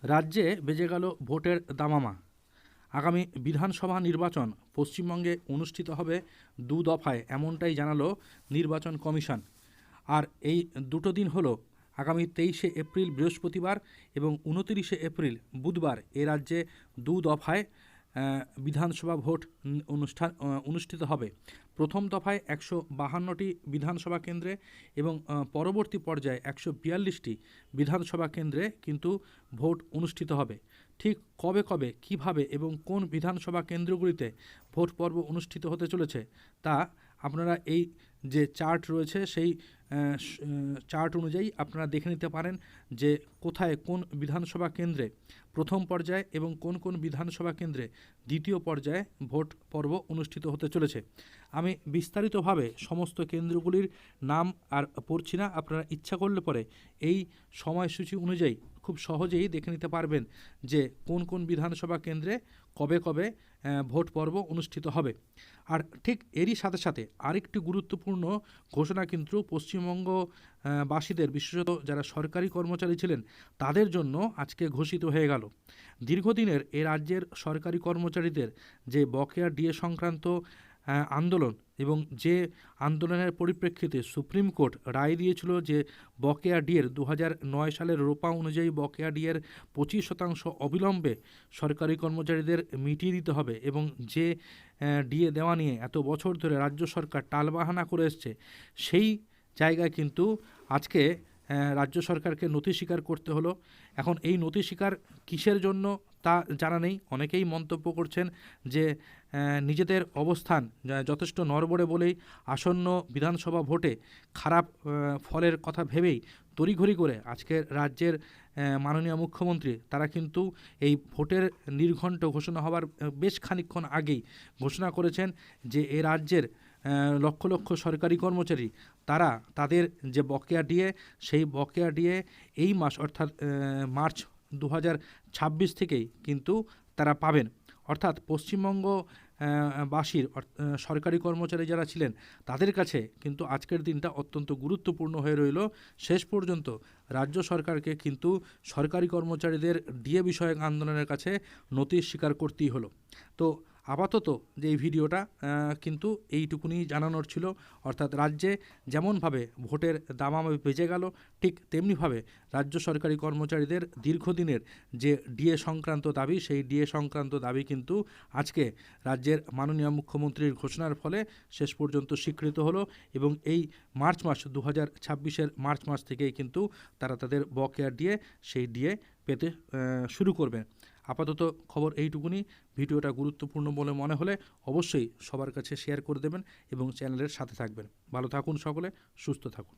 রাজ্যে বেজে গেল ভোটের দামামা। আগামী বিধানসভা নির্বাচন পশ্চিমবঙ্গে অনুষ্ঠিত হবে দু দফায়, এমনটাই জানালো নির্বাচন কমিশন। আর এই দুটো দিন হলো আগামী 23শে এপ্রিল বৃহস্পতিবার এবং 29শে এপ্রিল বুধবার এ রাজ্যে দু দফায় বিধানসভা ভোট অনুষ্ঠিত হবে। প্রথম দফায় 152টি বিধানসভা কেন্দ্রে এবং পরবর্তী পর্যায়ে 142টি বিধানসভা কেন্দ্রে কিন্তু ভোট অনুষ্ঠিত হবে। ঠিক কবে কবে কিভাবে এবং কোন বিধানসভা কেন্দ্রগুলিতে ভোট পর্ব অনুষ্ঠিত হতে চলেছে তা আপনারা এই যে চার্ট রয়েছে সেই চার্ট অনুযায়ী আপনারা দেখে নিতে পারেন যে কোথায় কোন বিধানসভা কেন্দ্রে প্রথম পর্যায়ে এবং কোন কোন বিধানসভা কেন্দ্রে দ্বিতীয় পর্যায়ে ভোট পর্ব অনুষ্ঠিত হতে চলেছে। আমি বিস্তারিতভাবে সমস্ত কেন্দ্রগুলির নাম আর পড়ছি না, আপনারা ইচ্ছা করলে পরে এই সময়সূচি অনুযায়ী খুব সহজেই দেখে নিতে পারবেন যে কোন কোন বিধানসভা কেন্দ্রে কবে কবে ভোট পর্ব অনুষ্ঠিত হবে। আর ঠিক এরই সাথে সাথে আরেকটি গুরুত্বপূর্ণ ঘোষণা কিন্তু পশ্চিমবঙ্গ বাসীদের, বিশেষত যারা সরকারি কর্মচারী ছিলেন তাদের জন্য আজকে ঘোষিত হয়ে গেল। দীর্ঘদিনের এ রাজ্যের সরকারি কর্মচারীদের যে বকেয়া ডিএ সংক্রান্ত আন্দোলন এবং যে আন্দোলনের পরিপ্রেক্ষিতে সুপ্রিম কোর্ট রায় দিয়েছিল যে বকেয়া ডিএর 2009 সালের রোপা অনুযায়ী বকেয়া ডিএর 25% অবিলম্বে সরকারি কর্মচারীদের মিটিয়ে দিতে হবে এবং যে ডিএ দেওয়া নিয়ে এত বছর ধরে রাজ্য সরকার টালবাহানা করে এসছে, সেই জায়গায় কিন্তু আজকে রাজ্য সরকারকে নথি স্বীকার করতে হলো। এখন এই নথি স্বীকার কিসের জন্য তা জানা নেই। অনেকেই মন্তব্য করছেন যে নিজেদের অবস্থান যথেষ্ট নড়বড়ে বলেই আসন্ন বিধানসভা ভোটে খারাপ ফলের কথা ভেবেই তড়িঘড়ি করে আজকের রাজ্যের মাননীয় মুখ্যমন্ত্রী তারা কিন্তু এই ভোটের নির্ঘণ্ট ঘোষণা হওয়ার বেশ খানিকক্ষণ আগেই ঘোষণা করেছেন যে এ রাজ্যের লক্ষ লক্ষ সরকারি কর্মচারী তারা তাদের যে বকেয়া ডিএ সেই বকেয়া ডিএ এই মাস অর্থাৎ মার্চ 2026 থেকেই কিন্তু তারা পাবেন। অর্থাৎ পশ্চিমবঙ্গ বাসীর সরকারি কর্মচারী যারা ছিলেন তাদের কাছে কিন্তু আজকের দিনটা অত্যন্ত গুরুত্বপূর্ণ হয়ে রইল। শেষ পর্যন্ত রাজ্য সরকারকে কিন্তু সরকারি কর্মচারীদের ডিএ বিষয়ক আন্দোলনের কাছে নথি স্বীকার করতেই হলো। তো আপাতত যে এই ভিডিওটা কিন্তু এইটুকুনি জানানোর ছিল, অর্থাৎ রাজ্যে যেমনভাবে ভোটের দামামা বেজে গেল ঠিক তেমনিভাবে রাজ্য সরকারি কর্মচারীদের দীর্ঘদিনের যে ডিএ সংক্রান্ত দাবি, সেই ডিএ সংক্রান্ত দাবি কিন্তু আজকে রাজ্যের মাননীয় মুখ্যমন্ত্রীর ঘোষণার ফলে শেষ পর্যন্ত স্বীকৃত হলো এবং এই মার্চ মাস 2026-এর মার্চ মাস থেকেই কিন্তু তারা তাদের বকেয়া ডিএ সেই ডিএ পেতে শুরু করবে। আপাতত খবর এইটুকুনি। ভিডিওটা গুরুত্বপূর্ণ বলে মনে হলে অবশ্যই সবার কাছে শেয়ার করে দেবেন এবং চ্যানেলের সাথে থাকবেন। ভালো থাকুন সকলে, সুস্থ থাকুন।